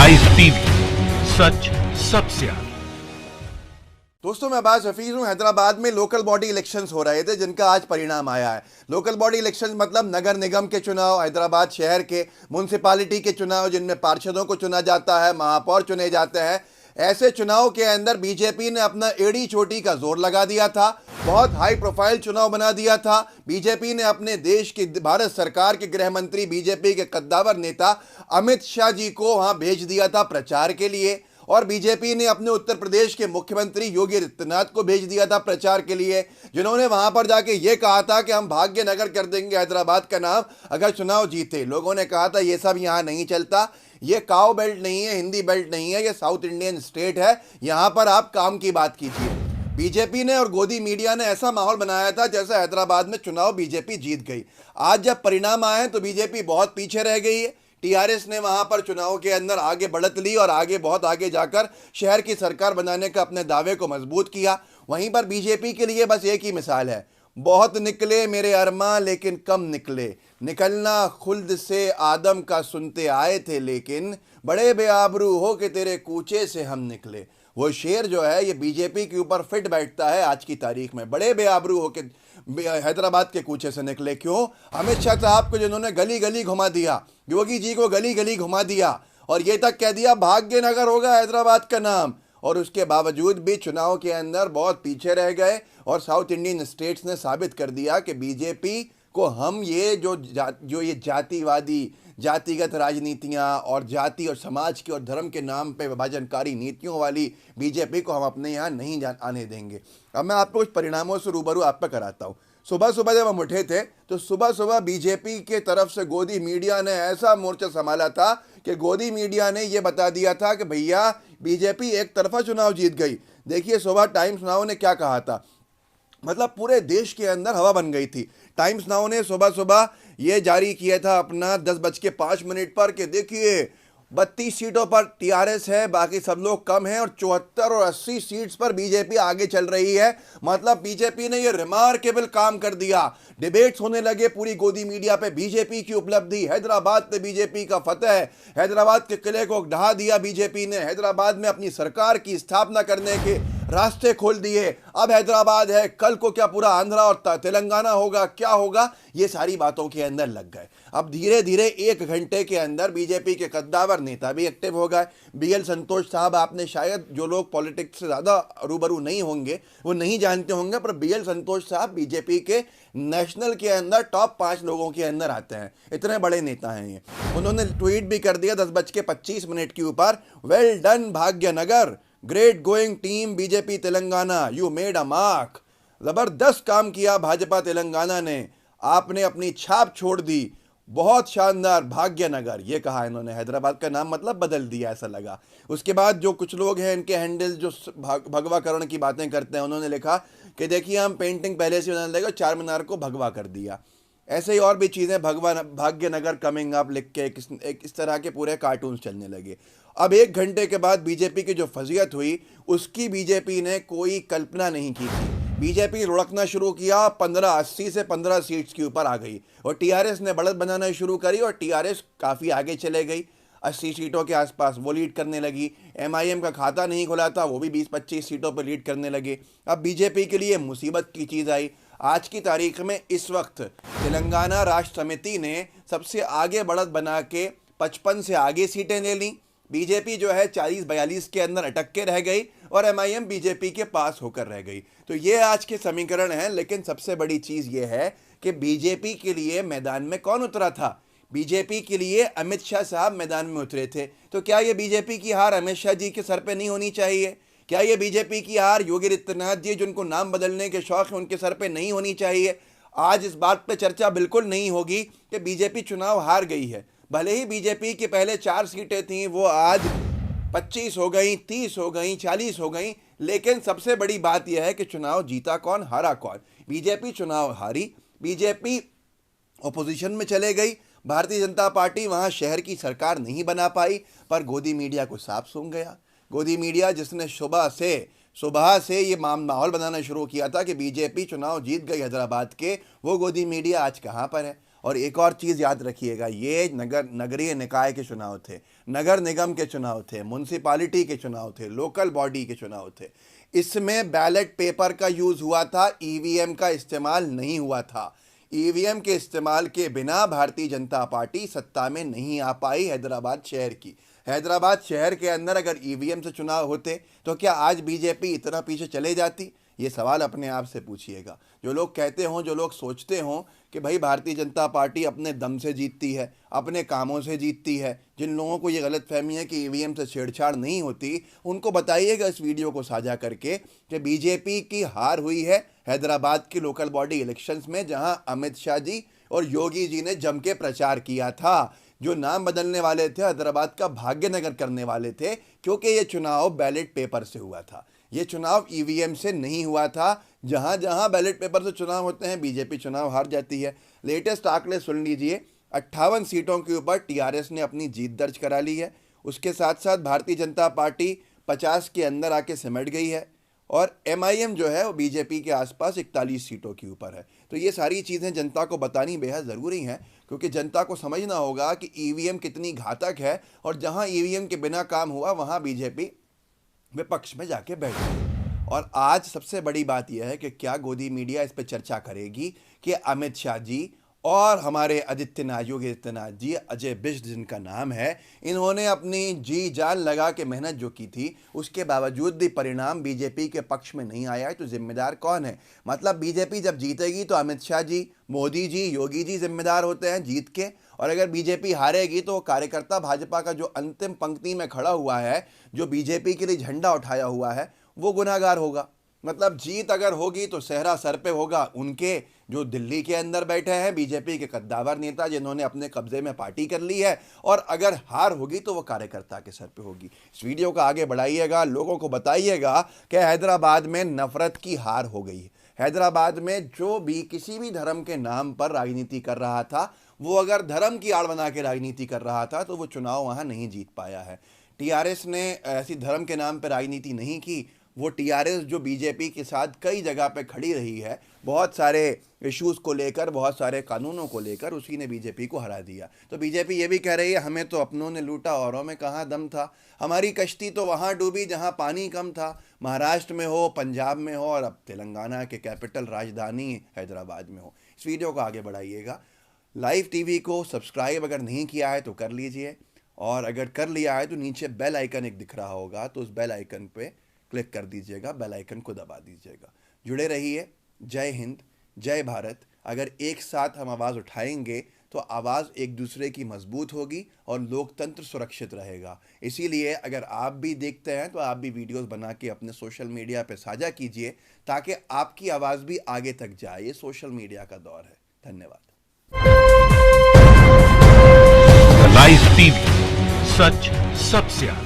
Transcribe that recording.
Rise TV, सच सबसे आगे। दोस्तों मैं अब्बास हफीज हूं। हैदराबाद में लोकल बॉडी इलेक्शंस हो रहे थे जिनका आज परिणाम आया है। लोकल बॉडी इलेक्शंस मतलब नगर निगम के चुनाव, हैदराबाद शहर के म्युनिसिपालिटी के चुनाव जिनमें पार्षदों को चुना जाता है, महापौर चुने जाते हैं। ऐसे चुनाव के अंदर बीजेपी ने अपना एड़ी चोटी का जोर लगा दिया था, बहुत हाई प्रोफाइल चुनाव बना दिया था। बीजेपी ने अपने देश की, भारत सरकार के गृह मंत्री, बीजेपी के कद्दावर नेता अमित शाह जी को वहां भेज दिया था प्रचार के लिए, और बीजेपी ने अपने उत्तर प्रदेश के मुख्यमंत्री योगी आदित्यनाथ को भेज दिया था प्रचार के लिए, जिन्होंने वहां पर जाके ये कहा था कि हम भाग्यनगर कर देंगे हैदराबाद का नाम अगर चुनाव जीते। लोगों ने कहा था ये सब यहां नहीं चलता, ये काओ बेल्ट नहीं है, हिंदी बेल्ट नहीं है, ये साउथ इंडियन स्टेट है, यहां पर आप काम की बात कीजिए। बीजेपी ने और गोदी मीडिया ने ऐसा माहौल बनाया था जैसे हैदराबाद में चुनाव बीजेपी जीत गई। आज जब परिणाम आए तो बीजेपी बहुत पीछे रह गई है। टीआरएस ने वहां पर चुनाव के अंदर आगे बढ़त ली और बहुत आगे जाकर शहर की सरकार बनाने का अपने दावे को मजबूत किया। वहीं पर बीजेपी के लिए बस एक ही मिसाल है, बहुत निकले मेरे अरमां लेकिन कम निकले, निकलना खुल्द से आदम का सुनते आए थे लेकिन बड़े बेआबरू हो के तेरे कूचे से हम निकले। वो शेर जो है ये बीजेपी के ऊपर फिट बैठता है आज की तारीख में। बड़े बेआबरू हो के हैदराबाद के कूचे से निकले। क्यों? अमित शाह साहब को जिन्होंने गली गली घुमा दिया, योगी जी को गली गली घुमा दिया और ये तक कह दिया भाग्यनगर होगा हैदराबाद का नाम, और उसके बावजूद भी चुनाव के अंदर बहुत पीछे रह गए। और साउथ इंडियन स्टेट्स ने साबित कर दिया कि बीजेपी को हम ये जो ये जातिवादी, जातिगत राजनीतियां और जाति और समाज के और धर्म के नाम पे विभाजनकारी नीतियों वाली बीजेपी को हम अपने यहाँ नहीं आने देंगे। अब मैं आपको कुछ परिणामों से रूबरू आप पे कराता हूँ। सुबह सुबह जब हम उठे थे तो सुबह सुबह बीजेपी के तरफ से गोदी मीडिया ने ऐसा मोर्चा संभाला था कि गोदी मीडिया ने यह बता दिया था कि भैया बीजेपी एक तरफा चुनाव जीत गई। देखिए सुबह टाइम्स नाउ ने क्या कहा था, मतलब पूरे देश के अंदर हवा बन गई थी। टाइम्स नाउ ने सुबह सुबह ये जारी किया था अपना 10:05 पर कि देखिए 32 सीटों पर टीआरएस है, बाकी सब लोग कम हैं, और 74 और 80 सीट्स पर बीजेपी आगे चल रही है। मतलब बीजेपी ने ये रिमार्केबल काम कर दिया। डिबेट्स होने लगे पूरी गोदी मीडिया पे, बीजेपी की उपलब्धि, हैदराबाद पे बीजेपी का फतेह, हैदराबाद के किले को ढहा दिया बीजेपी ने, हैदराबाद में अपनी सरकार की स्थापना करने के रास्ते खोल दिए। अब हैदराबाद है, कल को क्या पूरा आंध्रा और तेलंगाना होगा, क्या होगा, ये सारी बातों के अंदर लग गए। अब धीरे धीरे 1 घंटे के अंदर बीजेपी के कद्दावर नेता भी एक्टिव हो गए। बीएल संतोष साहब, आपने शायद, जो लोग पॉलिटिक्स से ज़्यादा रूबरू नहीं होंगे वो नहीं जानते होंगे, पर बीएल संतोष साहब बीजेपी के नेशनल के अंदर टॉप 5 लोगों के अंदर आते हैं, इतने बड़े नेता हैं ये। उन्होंने ट्वीट भी कर दिया 10:25 के ऊपर, well done Bhagyanagar, great going team BJP Telangana, you made a mark. जबरदस्त काम किया भाजपा तेलंगाना ने, आपने अपनी छाप छोड़ दी, बहुत शानदार भाग्यनगर, ये कहा इन्होंने। हैदराबाद का नाम मतलब बदल दिया ऐसा लगा। उसके बाद जो कुछ लोग हैं इनके हैंडल जो भगवाकरण की बातें करते हैं, उन्होंने लिखा कि देखिए हम पेंटिंग पहले से बनाने लगे, चार मीनार को भगवा कर दिया। ऐसे ही और भी चीज़ें, भाग्यनगर कमिंग अप लिख के एक इस तरह के पूरे कार्टून्स चलने लगे। अब 1 घंटे के बाद बीजेपी की जो फजीयत हुई उसकी बीजेपी ने कोई कल्पना नहीं की थी। बीजेपी लुढ़कना शुरू किया, 80 से 15 सीट्स के ऊपर आ गई, और टीआरएस ने बढ़त बनाना शुरू करी और टीआरएस काफ़ी आगे चले गई, 80 सीटों के आसपास वो लीड करने लगी। एमआईएम का खाता नहीं खुला था, वो भी 20-25 सीटों पर लीड करने लगे। अब बीजेपी के लिए मुसीबत की चीज़ आई। आज की तारीख में इस वक्त तेलंगाना राष्ट्र समिति ने सबसे आगे बढ़त बना के 55 से आगे सीटें ले ली। बीजेपी जो है 40-42 के अंदर अटक के रह गई और एमआईएम बीजेपी के पास होकर रह गई। तो ये आज के समीकरण हैं। लेकिन सबसे बड़ी चीज़ ये है कि बीजेपी के लिए मैदान में कौन उतरा था? बीजेपी के लिए अमित शाह साहब मैदान में उतरे थे। तो क्या ये बीजेपी की हार अमित शाह जी के सर पे नहीं होनी चाहिए? क्या ये बीजेपी की हार योगी आदित्यनाथ जी जिनको नाम बदलने के शौक है उनके सर पे नहीं होनी चाहिए? आज इस बात पे चर्चा बिल्कुल नहीं होगी कि बीजेपी चुनाव हार गई है। भले ही बीजेपी की पहले 4 सीटें थीं, वो आज 25 हो गई, 30 हो गई, 40 हो गई, लेकिन सबसे बड़ी बात यह है कि चुनाव जीता कौन, हारा कौन? बीजेपी चुनाव हारी, बीजेपी ऑपोजिशन में चले गई, भारतीय जनता पार्टी वहां शहर की सरकार नहीं बना पाई, पर गोदी मीडिया को साफ सूंघ गया। गोदी मीडिया जिसने सुबह से ये माहौल बनाना शुरू किया था कि बीजेपी चुनाव जीत गई हैदराबाद के, वो गोदी मीडिया आज कहाँ पर है? और एक और चीज़ याद रखिएगा, ये नगरीय निकाय के चुनाव थे, नगर निगम के चुनाव थे, म्युनिसिपैलिटी के चुनाव थे, लोकल बॉडी के चुनाव थे। इसमें बैलेट पेपर का यूज़ हुआ था, ईवीएम का इस्तेमाल नहीं हुआ था। ईवीएम के इस्तेमाल के बिना भारतीय जनता पार्टी सत्ता में नहीं आ पाई हैदराबाद शहर की। हैदराबाद शहर के अंदर अगर ईवीएम से चुनाव होते तो क्या आज बीजेपी इतना पीछे चले जाती? ये सवाल अपने आप से पूछिएगा। जो लोग कहते हों, जो लोग सोचते हों कि भाई भारतीय जनता पार्टी अपने दम से जीतती है, अपने कामों से जीतती है, जिन लोगों को ये गलतफहमी है कि ईवीएम से छेड़छाड़ नहीं होती, उनको बताइएगा इस वीडियो को साझा करके कि बीजेपी की हार हुई है हैदराबाद की लोकल बॉडी इलेक्शंस में, जहां अमित शाह जी और योगी जी ने जम के प्रचार किया था। जो नाम बदलने वाले थे हैदराबाद का भाग्यनगर करने वाले थे, क्योंकि ये चुनाव बैलेट पेपर से हुआ था, ये चुनाव ईवीएम से नहीं हुआ था। जहां जहां बैलेट पेपर से चुनाव होते हैं बीजेपी चुनाव हार जाती है। लेटेस्ट आंकड़े सुन लीजिए, 58 सीटों के ऊपर टीआरएस ने अपनी जीत दर्ज करा ली है। उसके साथ साथ भारतीय जनता पार्टी 50 के अंदर आके सिमट गई है और एमआईएम जो है वो बीजेपी के आसपास 41 सीटों के ऊपर है। तो ये सारी चीज़ें जनता को बतानी बेहद ज़रूरी हैं, क्योंकि जनता को समझना होगा कि ईवीएम कितनी घातक है और जहां ईवीएम के बिना काम हुआ वहां बीजेपी विपक्ष में जाके बैठ गई। और आज सबसे बड़ी बात यह है कि क्या गोदी मीडिया इस पर चर्चा करेगी कि अमित शाह जी और हमारे योगी आदित्यनाथ जी, अजय बिष्ट जिनका नाम है, इन्होंने अपनी जी जान लगा के मेहनत जो की थी, उसके बावजूद भी परिणाम बीजेपी के पक्ष में नहीं आया है। तो जिम्मेदार कौन है? मतलब बीजेपी जब जीतेगी तो अमित शाह जी, मोदी जी, योगी जी जिम्मेदार होते हैं जीत के, और अगर बीजेपी हारेगी तो कार्यकर्ता भाजपा का जो अंतिम पंक्ति में खड़ा हुआ है, जो बीजेपी के लिए झंडा उठाया हुआ है, वो गुनाहगार होगा। मतलब जीत अगर होगी तो सेहरा सर पे होगा उनके, जो दिल्ली के अंदर बैठे हैं बीजेपी के कद्दावर नेता, जिन्होंने अपने कब्जे में पार्टी कर ली है, और अगर हार होगी तो वो कार्यकर्ता के सर पे होगी। इस वीडियो को आगे बढ़ाइएगा, लोगों को बताइएगा कि हैदराबाद में नफरत की हार हो गई है। हैदराबाद में जो भी किसी भी धर्म के नाम पर राजनीति कर रहा था, वो अगर धर्म की आड़ बना के राजनीति कर रहा था तो वो चुनाव वहाँ नहीं जीत पाया है। टीआरएस ने ऐसी धर्म के नाम पर राजनीति नहीं की। वो टीआरएस जो बीजेपी के साथ कई जगह पे खड़ी रही है, बहुत सारे इश्यूज़ को लेकर, बहुत सारे कानूनों को लेकर, उसी ने बीजेपी को हरा दिया। तो बीजेपी ये भी कह रही है हमें तो अपनों ने लूटा, औरों में कहाँ दम था, हमारी कश्ती तो वहाँ डूबी जहाँ पानी कम था। महाराष्ट्र में हो, पंजाब में हो, और अब तेलंगाना के कैपिटल राजधानी हैदराबाद में हो। इस वीडियो को आगे बढ़ाइएगा। लाइव टीवी को सब्सक्राइब अगर नहीं किया है तो कर लीजिए, और अगर कर लिया है तो नीचे बेल आइकन एक दिख रहा होगा, तो उस बेल आइकन पे क्लिक कर दीजिएगा, बेल आइकन को दबा दीजिएगा। जुड़े रहिए। जय हिंद, जय भारत। अगर एक साथ हम आवाज़ उठाएंगे तो आवाज़ एक दूसरे की मजबूत होगी और लोकतंत्र सुरक्षित रहेगा। इसीलिए अगर आप भी देखते हैं तो आप भी वीडियोस बना के अपने सोशल मीडिया पे साझा कीजिए, ताकि आपकी आवाज़ भी आगे तक जाए। ये सोशल मीडिया का दौर है। धन्यवाद। लाइव टीवी, सच सबसे आगे।